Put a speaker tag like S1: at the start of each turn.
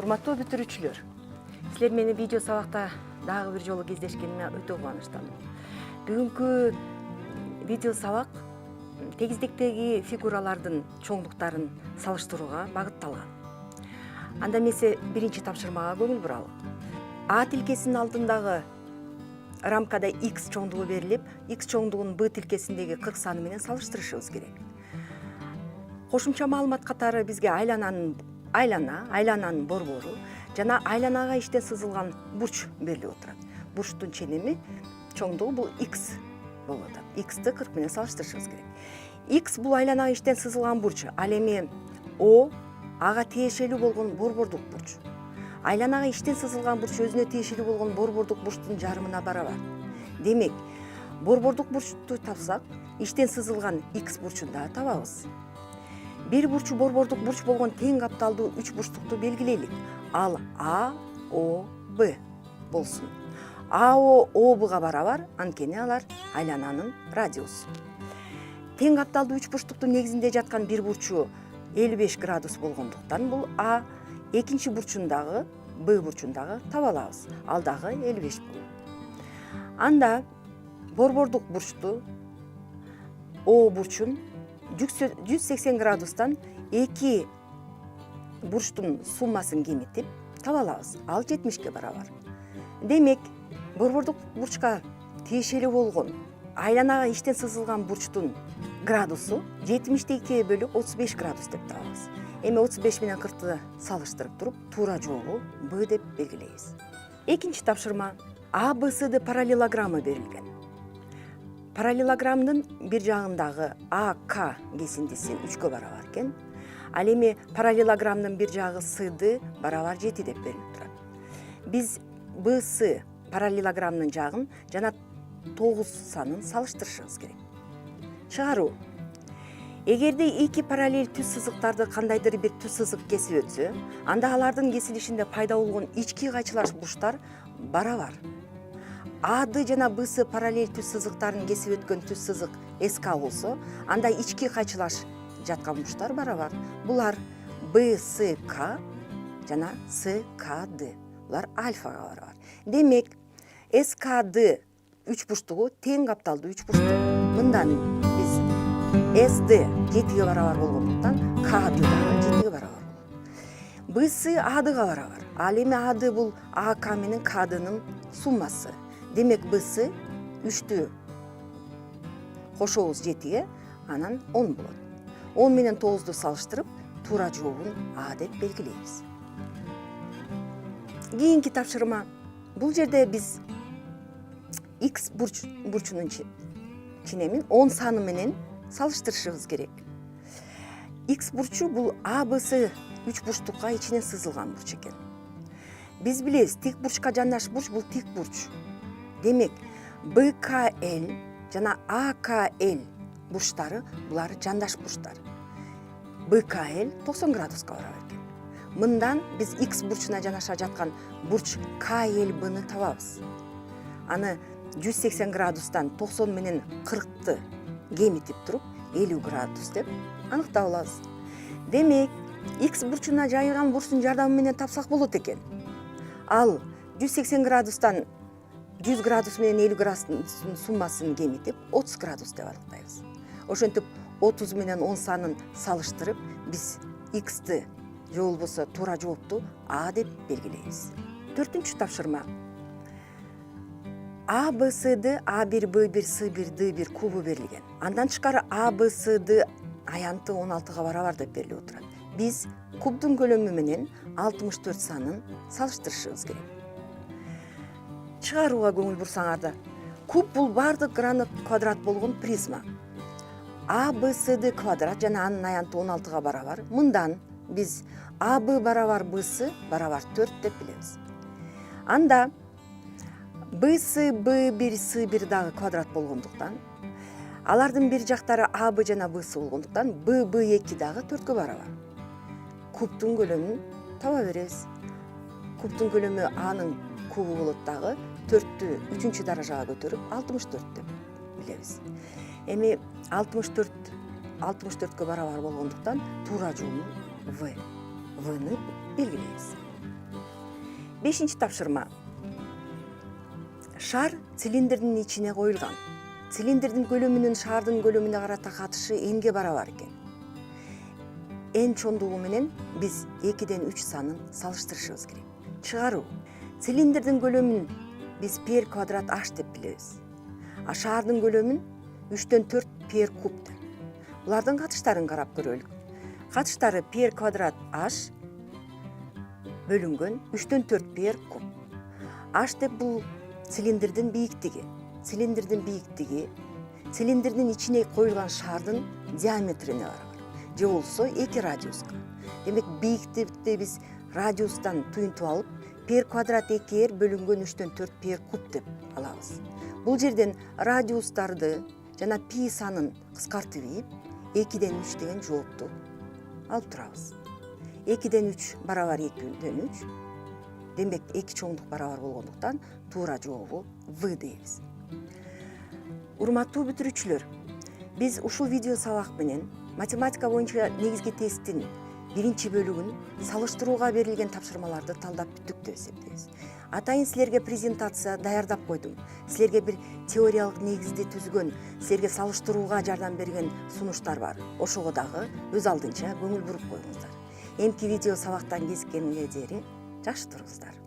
S1: Урматтуу бүтүрүүчүлөр, силер мени видео сабакта дагы бир жолу кездешкениме өтө кубанычтамын. Бүгүнкү видео сабак тегиздиктеги фигуралардын чоңдуктарын салыштырууга багытталган. Анда эмесе биринчи тапшырмага көңүл буралы. А тилкесинин алдындагы рамкада X чоңдугу берилип, X чоңдугун B тилкесиндеги 40 саны менен салыштырышыбыз керек. Кошумча маалымат катары бизге айлананын борбору жана айланага иштен сызылган бурч берилип отурат. Бурчтун ченеми чоңдугу бул X болуп атат. X'ти 40 менен салыштырышыбыз керек. X бул айланага иштен сызылган бурч. Ал эми O ага тиешелүү болгон борбордук бурч. Айланага иштен сызылган бурч өзүнө тиешелүү болгон борбордук бурчтун жарымына барабар. Демек, борбордук бурчту тапсак, иштен сызылган X бурчун да табабыз. Бир бурчу борбордук бурч болгон тең капталдуу 3 бурчтукту белгилейлик. Ал А, О, Б болсун. А, О, Бга барабар, анткени алар айлананын радиусу. Тең капталдуу 3 бурчтуктун негизинде жаткан бир бурчу 55 градус болгондуктан бул А, экинчи бурчундагы Б бурчундагы таба алабыз. Ал дагы 55 болот. Анда борбордук бурчту О бурчун 180 градустан эки бурчтун суммасын кемитип таба алабыз. Ал 70ке барабар. Демек, борбордук бурчка тиешелүү болгон айланага иштен сызылган бурчтун градусу 70-2 бөлүп 35 градус деп табабыз. Эми 35 менен 40-ты салыштырып туруп, туура жообу Б деп белгилейбиз. Экинчи тапшырма. АБСД параллелограммы берилген. Параллелограммдын бир жагындагы АК кесиндиси 3кө барабар экен. Ал эми параллелограммдын бир жагы СД барабар 7 деп берилип турат. Биз БС параллелограммдын жагын жана 9 санын салыштырышыбыз керек. Чыгаруу. Эгерде эки параллель түз сызыктарды кандайдыр бир түз сызык кесип өтсө, анда алардын кесилишинде пайда болгон ички кайчылаш бурчтар барабар. АД жана БС параллель түз сызыктарын кесип өткөн түз сызык СК болсо, анда ички кайчылаш жаткан бурчтар барабар. Булар БСК жана СКД. Булар альфага барабар. Демек, СКД 3 бурчтугу тең капталдуу 3 бурчтук. Мындан биз СД 7ге барабар болгондуктан КД дагы 7ге барабар болот. БС АДга барабар. Ал эми АД бул АК менен КДнын суммасы. Демек, БС 3тү кошобуз 7ге, анан 10 болот. 10 менен 9ду салыштырып, туура жообун А деп белгилейбиз. Кийинки тапшырма. Бул жерде биз X бурчунун ченемин 10 саны менен салыштырышыбыз керек. X бурчу бул АБС 3 бурчтукка ичинен сызылган бурч экен. Биз билебиз, тик бурчка жандаш бурч бул тик бурч. Демек, БКЛ жана АКЛ бурчтары булар жандаш бурчтар. БКЛ 90 градуска барабар экен. Мындан биз X бурчуна жанаша жаткан бурч КЛБны табабыз. Аны 180 градустан 90 менен 40-ты кемитип туруп 50 градус деп аныктап алабыз. Демек, X бурчуна жайылган бурчтун жардамы менен тапсак болот экен. Ал 180 градустан 100 градус менен 50 градустун суммасын кемитип 30 градус деп аныктайбыз. Ошентип 30 менен 10 санын салыштырып, биз X'ти же болбосо туура жоопту А деп белгилейбиз. 4-үнчү тапшырма. АБСД А1, Б1, С1, Д1 кубу берилген. Андан тышкары АБСД аянты 16га барабар деп берилип отурат. Биз кубдун көлөмү менен 64 санын салыштырышыбыз керек. Чыгарууга көңүл бурсаңарда, куб бул бардык граны квадрат болгон призма. АБСД квадрат жана анын аянты 16га барабар. Мындан биз АБ барабар БС барабар 4 деп билебиз. Анда БС Б1 С1 дагы квадрат болгондуктан, алардын бир жактары АБ жана БС болгондуктан Б2 дагы 4кө барабар. Кубдун көлөмүн таба беребиз. Кубдун көлөмү Анын кубу болот дагы 4тү 3-чү даражага көтөрүп 64 деп билебиз. Эми 64 барабар болгондуктан туура жообу В. Вны белгилейбиз. Бешинчи тапшырма. Шар цилиндрдин ичине коюлган. Цилиндрдин көлөмүнүн шардын көлөмүнө карата катышы энге барабар экен. Эн чоңдугу менен биз 2-ден 3 санын салыштырышыбыз керек. Чыгаруу. Цилиндрдин көлөмүн биз пи квадрат h деп билебиз. А шардын көлөмүн 3-төн 4 пи куб деп. Булардын катыштарын карап көрөлүк. Катыштары пи квадрат h бөлүнгөн 3-төн 4 пи куб. H деп бул цилиндрдин бийиктиги. Цилиндрдин бийиктиги цилиндрдин ичине коюлган шардын диаметрине барабар. Же болсо 2 радиуска. Демек бийиктикти биз радиустан туюнтуп алып, пи квадрат 2r бөлүнгөн 3-төн 4 пи куб деп алабыз. Бул жерден радиустарды жана пи санын кыскартып ийип, 2-ден 3 деген жоопту алып турабыз. 2-ден 3 барабар 2-ден 3. Демек 2 чоңдук барабар болгондуктан туура жообу В дейбиз. Урматтуу бүтүрүүчүлөр, биз ушул видео сабак менен математика боюнча негизги тесттин 1-бөлүгүн салыштырууга берилген тапшырмаларды талдап бүттүк деп эсептейбиз. Атайын силерге презентация даярдап койдум. Силерге бир теориялык негизди түзгөн, силерге салыштырууга жардам берген сунуштар бар. Ошого дагы өз алдынча көңүл буруп коюңуздар. Эмки видео сабактан кезиккенге чейин жакшы туруңуздар.